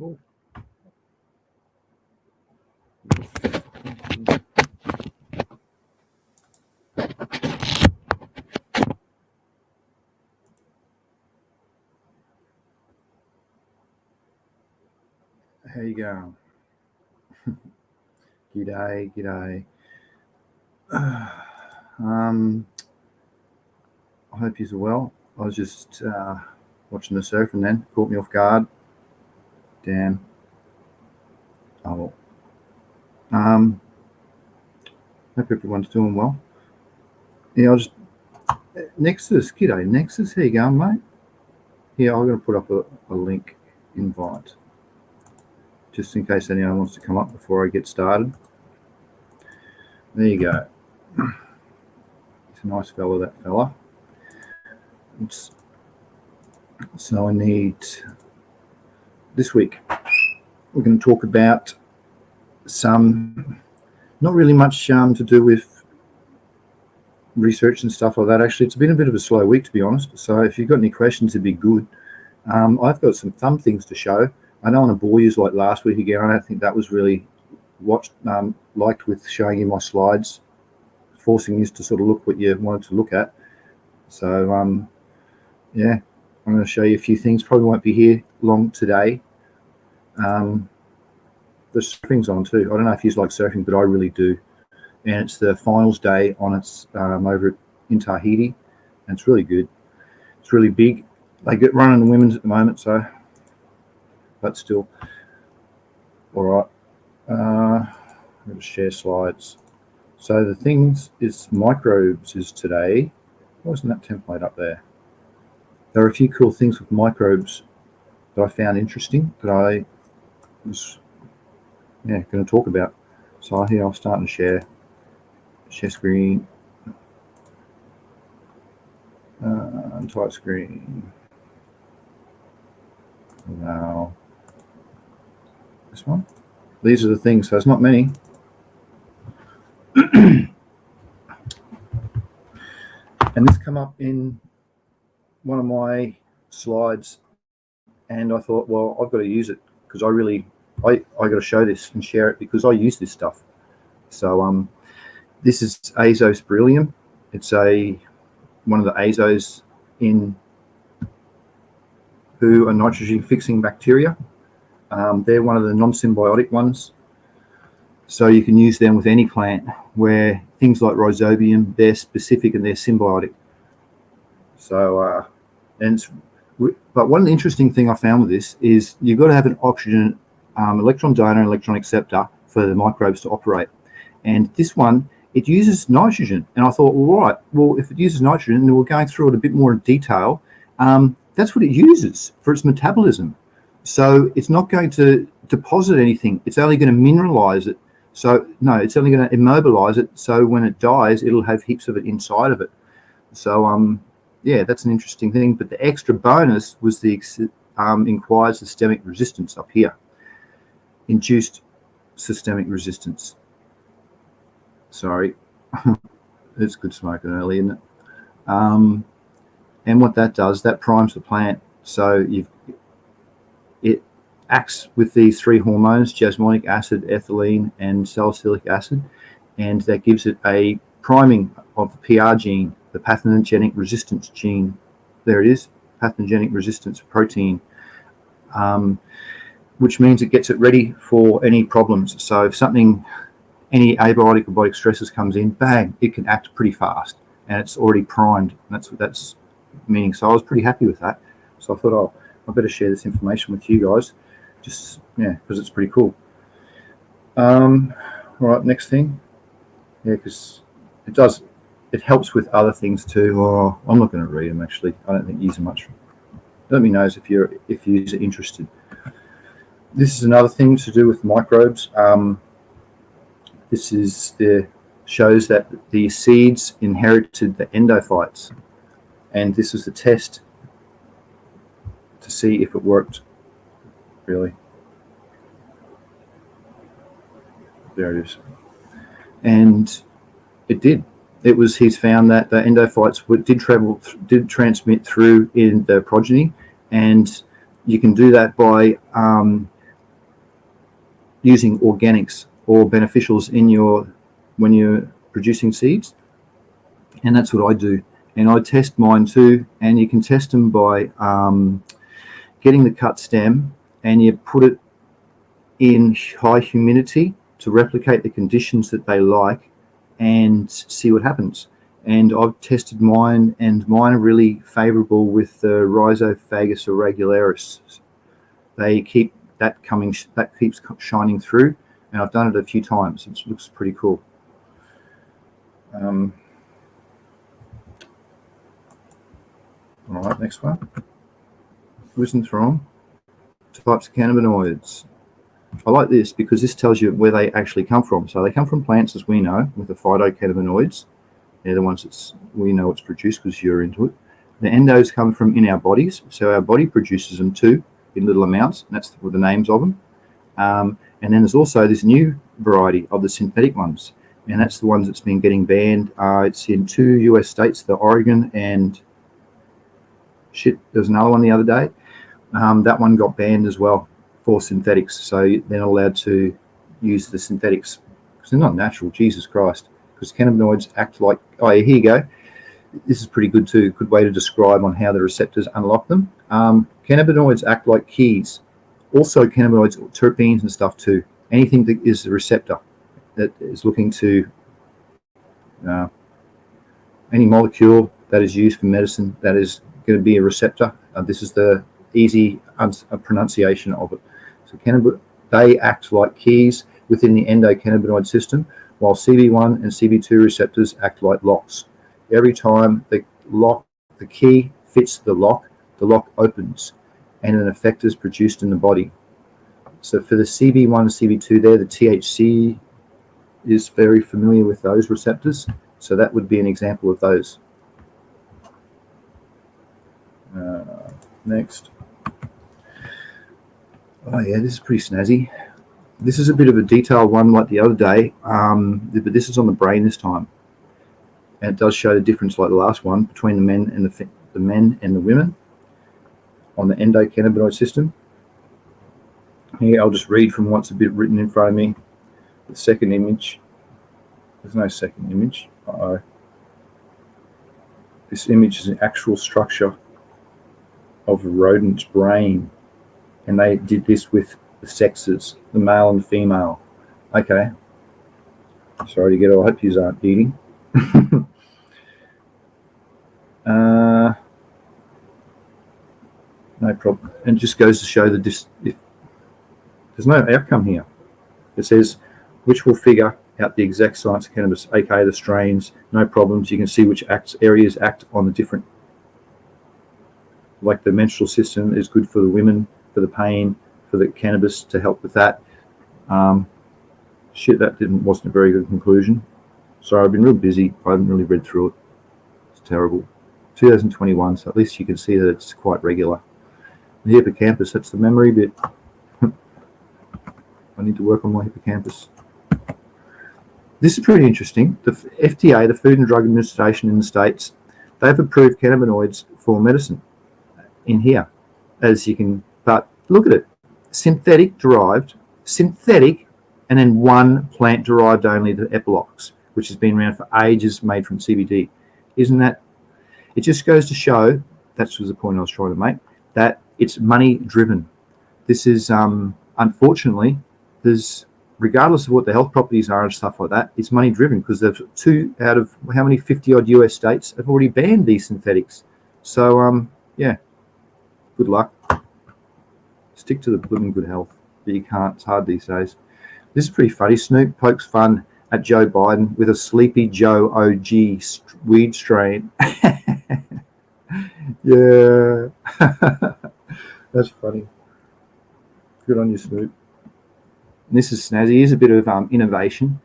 Oh. How you going? G'day. I hope you're well. I was just watching the surf and then caught me off guard. Damn. Oh. Hope everyone's doing well. Yeah, I'll just Nexus. G'day, Nexus. How you going, mate? Yeah, I'm going to put up a link invite just in case anyone wants to come up before I get started. There you go. He's a nice fella, that fella. So I need, this week, we're going to talk about some, not really much to do with research and stuff like that. Actually, it's been a bit of a slow week, to be honest. So if you've got any questions, it'd be good. I've got some thumb things to show. I don't want to bore you like last week again. I don't think that was really liked with showing you my slides, forcing you to sort of look what you wanted to look at. So, yeah, I'm going to show you a few things. Probably won't be here long today. The surfing's on too. I don't know if you like surfing, but I really do. And it's the finals day on its over in Tahiti, and it's really good. It's really big. They get running the women's at the moment, so but still. All right. I'm going to share slides. So the things is microbes is today. Why wasn't that template up there? There are a few cool things with microbes that I found interesting that I was going to talk about. So here I'll start to share screen, entire screen. Now this one. These are the things. So it's not many. And this come up in one of my slides, and I thought, well, I've got to use it because I got to show this and share it because I use this stuff. So this is Azospirillum. It's one of the AZOs who are nitrogen fixing bacteria. They're one of the non-symbiotic ones. So you can use them with any plant where things like rhizobium, they're specific and they're symbiotic. So, but one interesting thing I found with this is you've got to have an oxygen electron donor and electron acceptor for the microbes to operate. And this one, it uses nitrogen. And I thought, well, right, well, if it uses nitrogen, and we're going through it a bit more in detail, that's what it uses for its metabolism. So it's not going to deposit anything. It's only going to mineralize it. So no, it's only going to immobilize it. So when it dies, it'll have heaps of it inside of it. So yeah, that's an interesting thing. But the extra bonus was the acquired systemic resistance up here. Induced systemic resistance. Sorry, it's good smoking early, isn't it? And what that does, that primes the plant. So it acts with these three hormones, jasmonic acid, ethylene, and salicylic acid, and that gives it a priming of the PR gene, the pathogenic resistance gene. There it is, pathogenic resistance protein, which means it gets it ready for any problems. So if any abiotic or biotic stresses comes in, bang, it can act pretty fast, and it's already primed. That's meaning. So I was pretty happy with that. So I thought, oh, I better share this information with you guys, just because it's pretty cool. All right, next thing, because it helps with other things too. Oh, I'm not going to read them actually. I don't think you use them much. Let me know if you're interested. This is another thing to do with microbes. This is shows that the seeds inherited the endophytes, and this was the test to see if it worked. Really, there it is, and it did. He's found that the endophytes did transmit through in the progeny, and you can do that by using organics or beneficials in when you're producing seeds, and that's what I do. And I test mine too, and you can test them by getting the cut stem and you put it in high humidity to replicate the conditions that they like and see what happens. And I've tested mine, and mine are really favorable with the Rhizophagus irregularis. They keep that coming, that keeps shining through, and I've done it a few times. It looks pretty cool. All right, next one. Rhizonthrone, types of cannabinoids. I like this because this tells you where they actually come from. So they come from plants, as we know, with the phytocannabinoids. They're the ones that we know it's produced because you're into it. The endos come from in our bodies, so our body produces them too in little amounts, and that's the names of them. And then there's also this new variety of the synthetic ones, and that's the ones that's been getting banned. It's in 2 US states, the Oregon and there's another one the other day. That one got banned as well for synthetics, so they're not allowed to use the synthetics because they're not natural. Jesus Christ. Because cannabinoids act like, oh yeah, here you go. This is pretty good too. Good way to describe on how the receptors unlock them. Cannabinoids act like keys. Also cannabinoids, terpenes and stuff too. Anything that is a receptor that is looking to any molecule that is used for medicine that is going to be a receptor. This is the easy pronunciation of it. So they act like keys within the endocannabinoid system, while CB1 and CB2 receptors act like locks. Every time the key fits the lock opens and an effect is produced in the body. So for the CB1 and CB2 there, the THC is very familiar with those receptors. So that would be an example of those. Next. Oh yeah, this is pretty snazzy. This is a bit of a detailed one like the other day, but this is on the brain this time. And it does show the difference, like the last one, between the men and the women on the endocannabinoid system. Here, I'll just read from what's a bit written in front of me. The second image. There's no second image. Uh-oh. This image is an actual structure of a rodent's brain. And they did this with the sexes, the male and the female. Okay. Sorry to get all. I hope you aren't eating. No problem. And it just goes to show that if there's no outcome here. It says which will figure out the exact science of cannabis, aka the strains. No problems. You can see which areas act on the different. Like the menstrual system is good for the women, for the pain, for the cannabis to help with that. That wasn't a very good conclusion. Sorry, I've been real busy. I haven't really read through it. It's terrible. 2021, so at least you can see that it's quite regular. The hippocampus, that's the memory bit. I need to work on my hippocampus. This is pretty interesting. The FDA, the Food and Drug Administration in the States, they've approved cannabinoids for medicine in here, as you can, but look at it. Synthetic, and then one plant derived only, the Epilox, which has been around for ages, made from CBD. Isn't that, it just goes to show, that was the point I was trying to make, that it's money driven. This is, unfortunately, there's, regardless of what the health properties are and stuff like that, it's money driven because there's 2 out of how many 50 odd US states have already banned these synthetics. So, yeah, good luck. Stick to the blooming good health, but you can't. It's hard these days. This is pretty funny. Snoop pokes fun at Joe Biden with a Sleepy Joe OG weed strain. Yeah. That's funny. Good on you, Snoop. And this is snazzy. Here's a bit of innovation.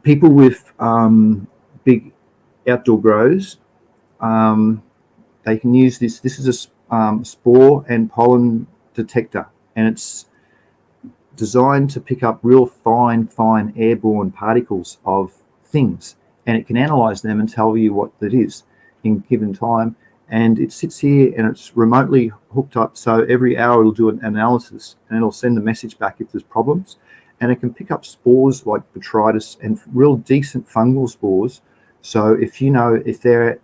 People with big outdoor grows, they can use this. This is a spore and pollen detector, and it's designed to pick up real fine airborne particles of things, and it can analyze them and tell you what that is in given time, and it sits here and it's remotely hooked up. So every hour it'll do an analysis and it'll send a message back if there's problems. And it can pick up spores like botrytis and real decent fungal spores. So if you know if they're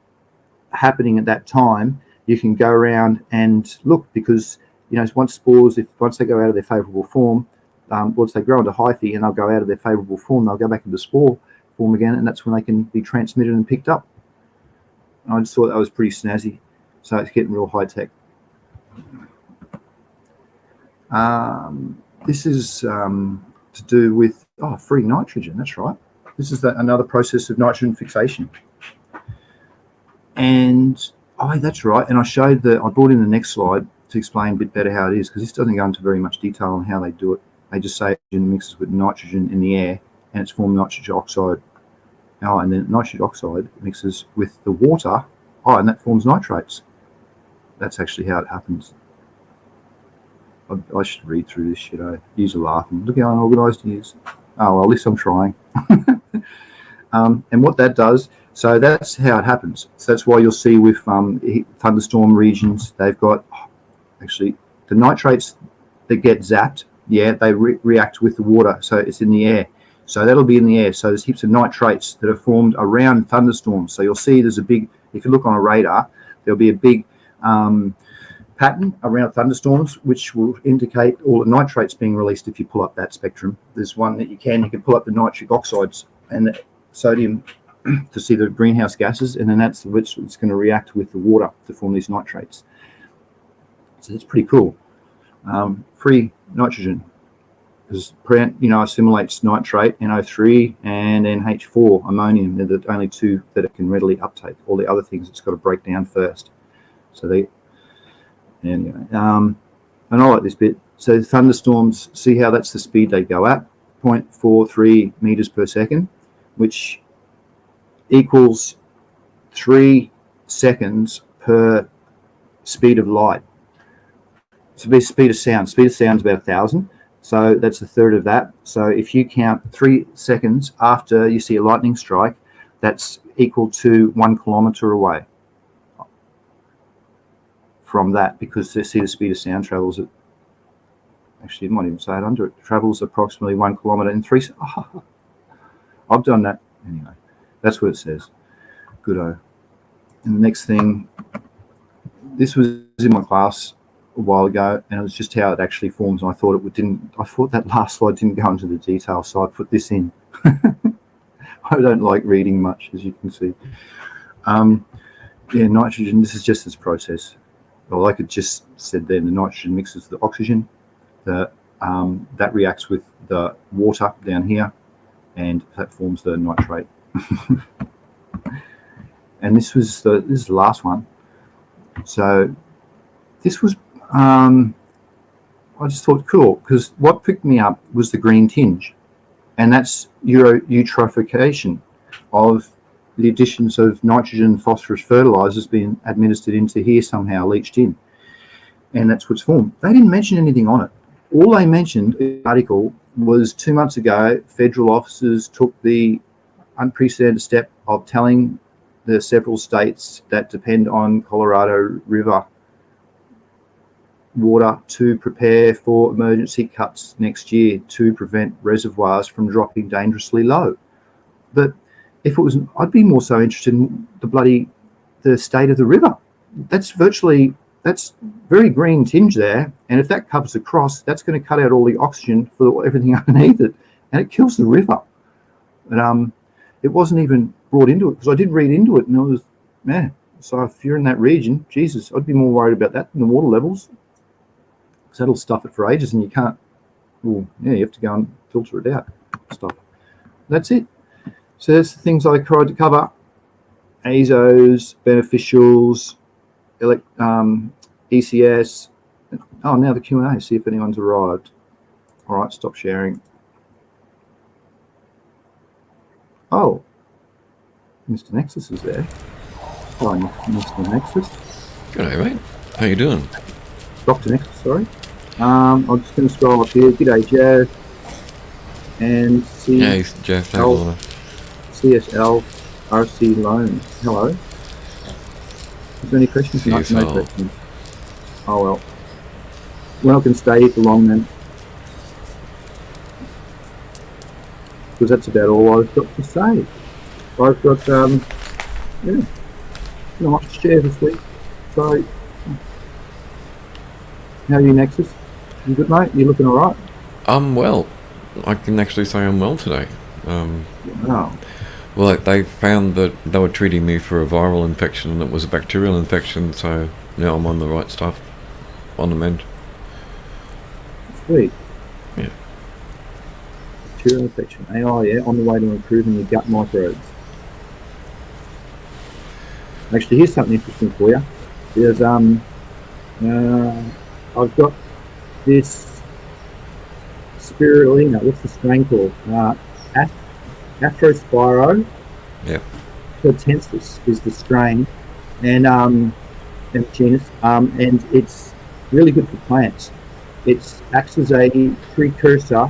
happening at that time, you can go around and look, because once they go out of their favourable form, once they grow into hyphae and they'll go out of their favourable form, they'll go back into spore form again, and that's when they can be transmitted and picked up. And I just thought that was pretty snazzy. So it's getting real high tech. This is to do with free nitrogen. That's right. This is another process of nitrogen fixation. And that's right. And I brought in the next slide to explain a bit better how it is, because this doesn't go into very much detail on how they do it. They just say it mixes with nitrogen in the air and it's formed nitrogen oxide. And then nitrogen oxide mixes with the water. And that forms nitrates. That's actually how it happens. I should read through this shit. You're laughing. Look how unorganised he is. Well, at least I'm trying. And what that does, so that's how it happens. So that's why you'll see with thunderstorm regions, they've got actually the nitrates that get zapped. Yeah, they react with the water, so it's in the air. So that'll be in the air. So there's heaps of nitrates that are formed around thunderstorms. So you'll see there's a big, if you look on a radar, there'll be a big pattern around thunderstorms, which will indicate all the nitrates being released. If you pull up that spectrum, there's one that you can pull up the nitric oxides and the sodium to see the greenhouse gases, and then that's which it's going to react with the water to form these nitrates. So it's pretty cool. Free nitrogen, because assimilates nitrate, NO3, and NH4, ammonium. They're the only two that it can readily uptake. All the other things it's got to break down first. So anyway, and I like this bit. So thunderstorms, see how that's the speed they go at, 0.43 meters per second, which equals 3 seconds per speed of light. So the speed of sound. Speed of sound is about 1,000. So that's a third of that. So if you count 3 seconds after you see a lightning strike, that's equal to 1 kilometre away from that, because they see the speed of sound travels at, actually it might even say it under it, travels approximately 1 kilometre in 3 seconds. I've done that. Anyway, that's what it says. Good-o. And the next thing, this was in my class a while ago, and it was just how it actually forms. And I thought I thought that last slide didn't go into the detail, so I put this in. I don't like reading much, as you can see. Nitrogen, this is just this process. Well, like it just said then, the nitrogen mixes with the oxygen. That reacts with the water down here, and that forms the nitrate. And this is the last one. So this was I just thought cool, because what picked me up was the green tinge, and that's eutrophication of the additions of nitrogen and phosphorus fertilizers being administered into here somehow, leached in, and that's what's formed. They didn't mention anything on it. All they mentioned in the article was 2 months ago, federal officers took the unprecedented step of telling the several states that depend on Colorado River water to prepare for emergency cuts next year to prevent reservoirs from dropping dangerously low. But if it was, I'd be more so interested in the state of the river. That's very green tinge there, and if that covers across, that's going to cut out all the oxygen for everything underneath it, and it kills the river. But it wasn't even brought into it, because I did read into it, and it was, so if you're in that region, Jesus, I'd be more worried about that than the water levels. So that'll stuff it for ages, and you can't, you have to go and filter it out. Stuff. That's it. So that's the things I tried to cover. AZOs, beneficials, ECS. Now the Q&A, see if anyone's arrived. All right, stop sharing. Oh, Mr. Nexus is there. Hello, Mr. Nexus. G'day, mate. How you doing? Dr. Nexus, sorry. I'm just going to scroll up here. G'day, Jeff. And Jeff. CSL RC Loan. Hello. there any questions? No CSL. questions. Oh well. We're not going to stay here for long then, because that's about all I've got to say. I've got not much to share this week. So, how are you, Nexus? You good, mate? You looking all right? I'm well. I can actually say I'm well today. Oh. Well, they found that they were treating me for a viral infection and it was a bacterial infection, so now I'm on the right stuff, on the mend. Sweet. Yeah. Bacterial infection. Oh yeah, on the way to improving your gut microbes. Actually, here's something interesting for you. There's I've got this Spirulina. What's the strain called? Azospirillum. Yep. Potensis is the strain, and genus, and it's really good for plants. It acts as a precursor.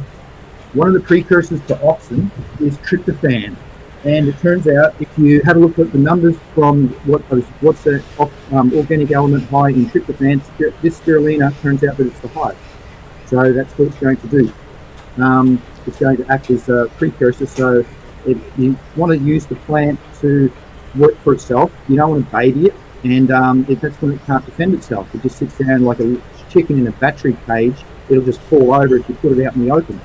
One of the precursors to auxin is tryptophan, and it turns out if you have a look at the numbers from what's the organic element high in tryptophan, this spirulina turns out that it's the highest. So that's what it's going to do. It's going to act as a precursor. So you want to use the plant to work for itself. You don't want to baby it, and that's when it can't defend itself. It just sits down like a chicken in a battery cage. It'll just fall over if you put it out in the open.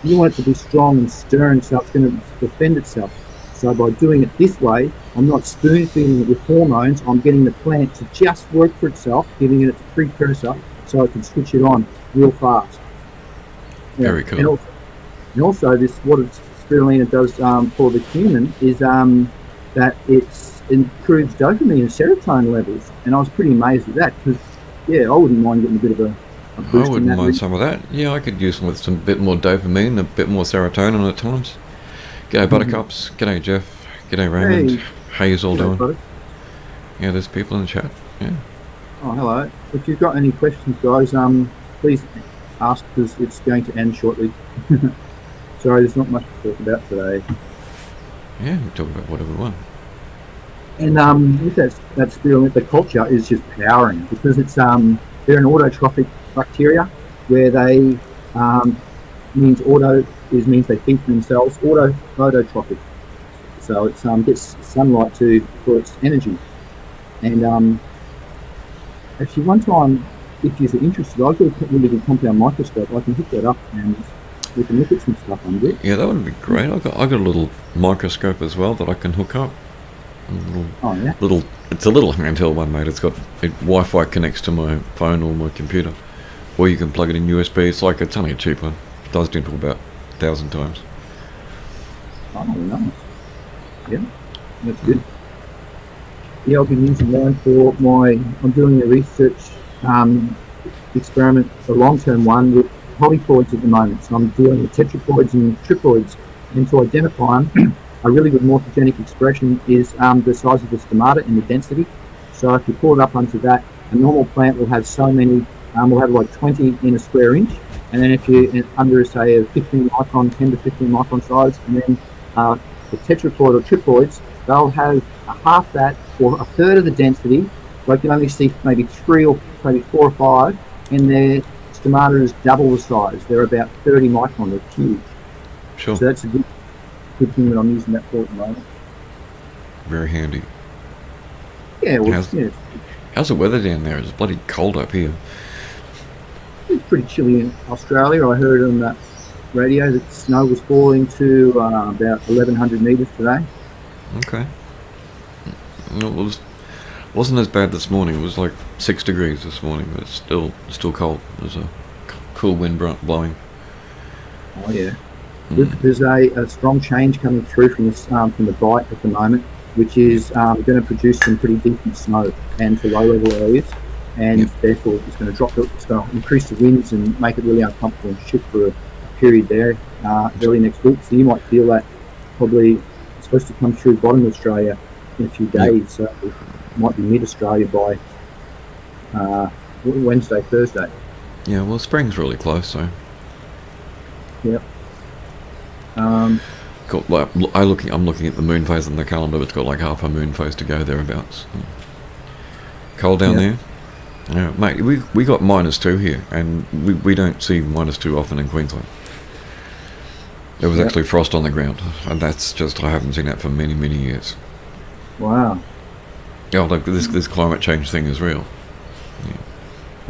You want it to be strong and stern, so it's going to defend itself. So by doing it this way, I'm not spoon feeding it with hormones. I'm getting the plant to just work for itself, giving it its precursor, so I can switch it on real fast. Yeah. Very cool. And also this, what spirulina does for the human is that it improves dopamine and serotonin levels. And I was pretty amazed at that, because I wouldn't mind getting a bit of a boost. I wouldn't mind some of that. Yeah, I could use them with some bit more dopamine, a bit more serotonin at times. G'day Buttercups, g'day Jeff, g'day Raymond. Hey. How you all doing? Buddy. Yeah, there's people in the chat. Yeah. Oh, hello. If you've got any questions, guys, please ask, because it's going to end shortly. Sorry, there's not much to talk about today. Yeah, we talk about whatever we want. And with that spirulina, the culture is just powering, because it's they're an autotrophic bacteria, where they means they think for themselves. Phototrophic, so it gets sunlight for its energy. And actually, one time, if you're interested, I've got a really good compound microscope. I can hook that up and we can look at some stuff under it. Yeah, that would be great. I got a little microscope as well that I can hook up. It's a little handheld one, mate. It's got Wi-Fi connects to my phone or my computer, or you can plug it in USB. It's only a cheap one. It does dental about 1,000 times. Oh, nice. Yeah, that's good. Yeah, I've been using mine for I'm doing a research experiment, a long-term one with polyploids at the moment. So I'm dealing with tetrachoids and triploids, and to identify them, a really good morphogenic expression is the size of the stomata and the density. So if you pull it up onto that, a normal plant will have so many, will have like 20 in a square inch, and then if you under say a 15 micron, 10 to 15 micron size, and then the tetrachoid or triploids, they'll have half that or a third of the density. Like you only see maybe 3 or maybe 4 or 5, and their stomata is double the size. They're about 30 micron. They're huge. Sure. So that's a good thing that I'm using that for at the moment. Very handy. Yeah, well, How's the weather down there? It's bloody cold up here. It's pretty chilly in Australia. I heard on the radio that snow was falling to about 1,100 metres today. Okay. Well, it wasn't as bad this morning. It was like 6 degrees this morning, but it's still cold. There's a cool wind blowing. Oh yeah. There's a strong change coming through from the bite at the moment, which is going to produce some pretty decent snow and for low level areas, and therefore it's going to increase the winds and make it really uncomfortable and shit for a period there early next week. So you might feel that probably it's supposed to come through bottom of Australia in a few days, so it might be mid Australia by Wednesday, Thursday. Yeah, well, spring's really close, so. Yep. Cool. Well, I'm looking at the moon phase on the calendar. It's got like half a moon phase to go thereabouts. Cold down there? Yeah, mate, we got -2 here, and we don't see -2 often in Queensland. There was actually frost on the ground, and that's just, I haven't seen that for many, many years. Wow. Yeah, like this climate change thing is real. Yeah.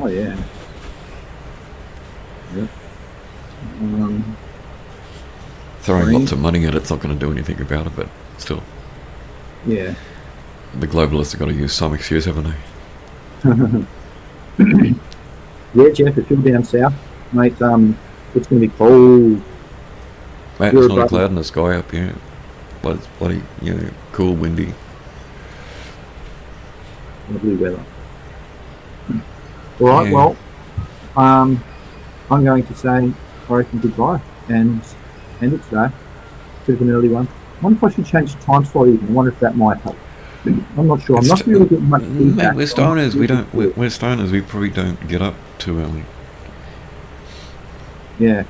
Oh yeah. Yep. Throwing lots of money at it's not going to do anything about it, but still. Yeah. The globalists have got to use some excuse, haven't they? Yeah, Jeff, if you're down south, mate, it's going to be cold. Mate, there's not a cloud in the sky up here. But it's bloody, cool, windy. Lovely weather. All right, well, I'm going to say, I reckon, goodbye and end it today. Bit of an early one. I wonder if I should change the time slot even. I wonder if that might help. I'm not sure. I'm not really getting much feedback. We're stoners. We're stoners. We probably don't get up too early. Yeah.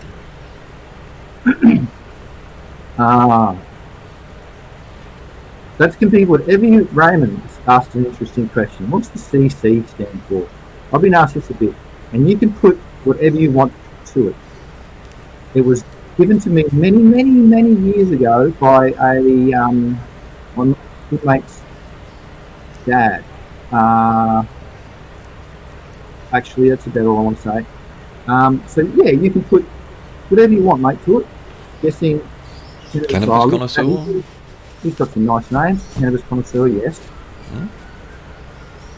That can be whatever you. Raymond asked an interesting question. What's the CC stand for? I've been asked this a bit, and you can put whatever you want to it. It was given to me many, many, many years ago by one of my mate's dad. Actually, that's about all I want to say. So yeah, you can put whatever you want, mate, to it. Guessing. Cannabis connoisseur. He's got some nice names. Cannabis connoisseur, yes.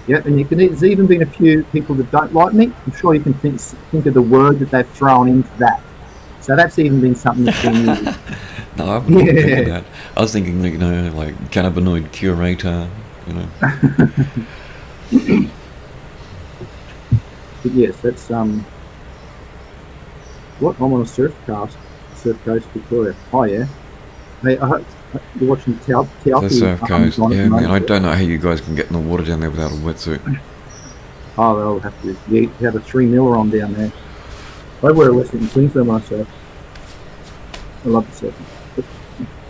Yeah, and there's even been a few people that don't like me. I'm sure you can think of the word that they've thrown into that. So that's even been something that's been used. No, I wouldn't think of that. I was thinking, like cannabinoid curator, But yes, that's what I'm on a Surf Coast, Victoria. Oh yeah. Hey, I hope you're watching the Surf Coast. Yeah, man. I don't know how you guys can get in the water down there without a wetsuit. Oh, they'll have to. You have a 3 miller on down there. I wear a Western Queensland when I surf. I love the surfing.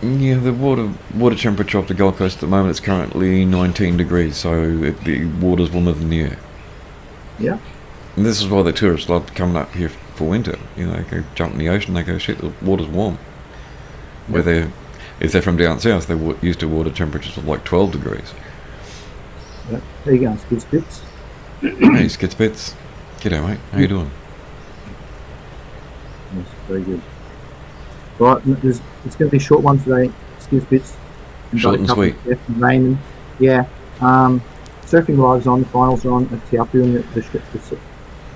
Yeah, the water temperature off the Gold Coast at the moment is currently 19 degrees, so the water's warmer than the air. Yeah. And this is why the tourists love coming up here for winter. They go jump in the ocean, they go, shit, the water's warm. Where if they're from down south, they're used to water temperatures of like 12 degrees. Yep. There you go, Skid Spits. Hey, Skid Spits. G'day, mate. How you doing? Yes, very good. Right, it's going to be a short one today, Skid Spits. Short and sweet. Raymond. Yeah. Surfing live's on, the finals are on at Taupu, and the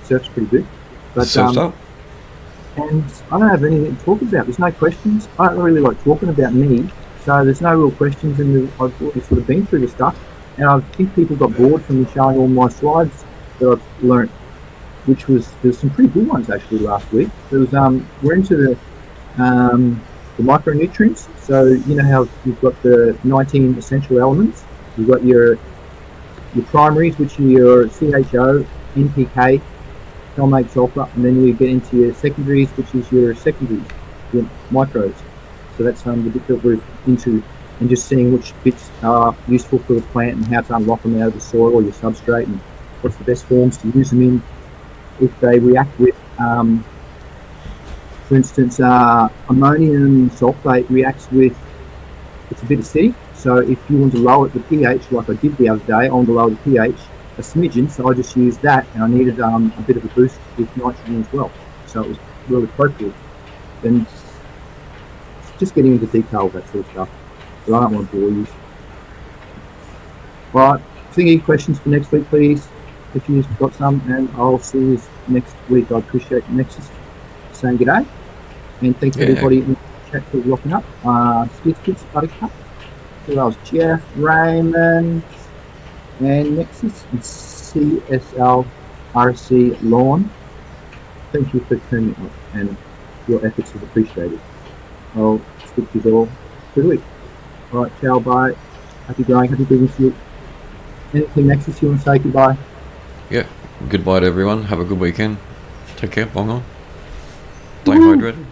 surf's pretty good. But, surf's up. And I don't have anything to talk about. There's no questions. I don't really like talking about me, so there's no real questions. And I've sort of been through the stuff, and I think people got bored from me showing all my slides that I've learnt, there's some pretty good ones actually last week. We're into the micronutrients. So you know how you've got the 19 essential elements. You've got your primaries, which are your CHO, NPK, palmate, sulfur, and then you get into your secondaries, which is your secondaries, your microbes. So that's the bit that we're into, and just seeing which bits are useful for the plant and how to unlock them out of the soil or your substrate, and what's the best forms to use them in. If they react with, for instance, ammonium sulfate reacts with, it's a bit acidic. So if you want to lower the pH, like I did the other day, I want to lower the pH a smidgen, so I just used that, and I needed a bit of a boost with nitrogen as well. So it was really appropriate. And just getting into detail of that sort of stuff. But I don't want to bore you. Right, any questions for next week, please, if you've got some, and I'll see you next week. I appreciate Nexus saying g'day, and thanks everybody in the chat for locking up. Skits, Buttercup. So that was Jeff, Raymond, and Nexus, and CSLRC Lawn. Thank you for turning up, and your efforts is appreciated. I'll speak to you all for the week. Alright, ciao, bye. Happy growing, happy business to you. Anything, Nexus, you want to say goodbye? Yeah, goodbye to everyone. Have a good weekend. Take care, bong on. Stay hydrated.